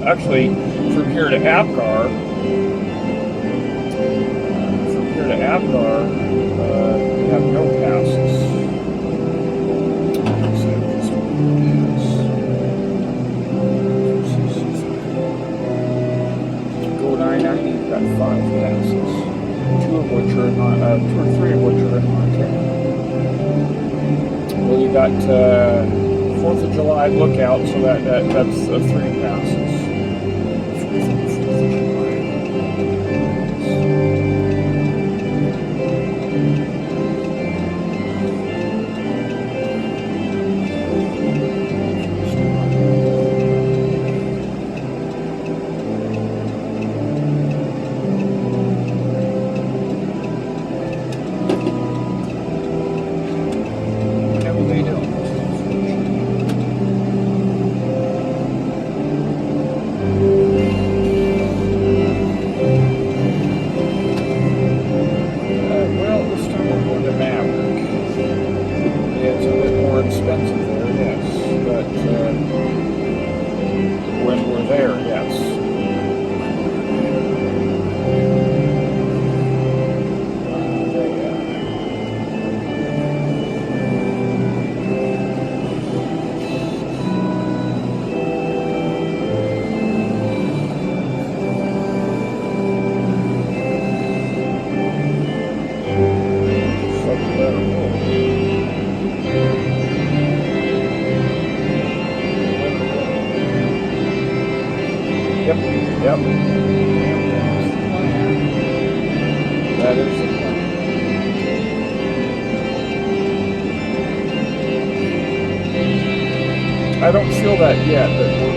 actually, from here to Apgar, we have no passes. Go 990, you've got 5 passes. 2 or 3 of which are in Montana. Well, you got 4th of July lookout, so that's 3 passes. 4th of July. Whatever they do. Well, this time we're going to Maverick. Yeah, it's a bit more expensive there, yes. But when we're there, yes. Yep. That is the plan. I don't feel that yet, but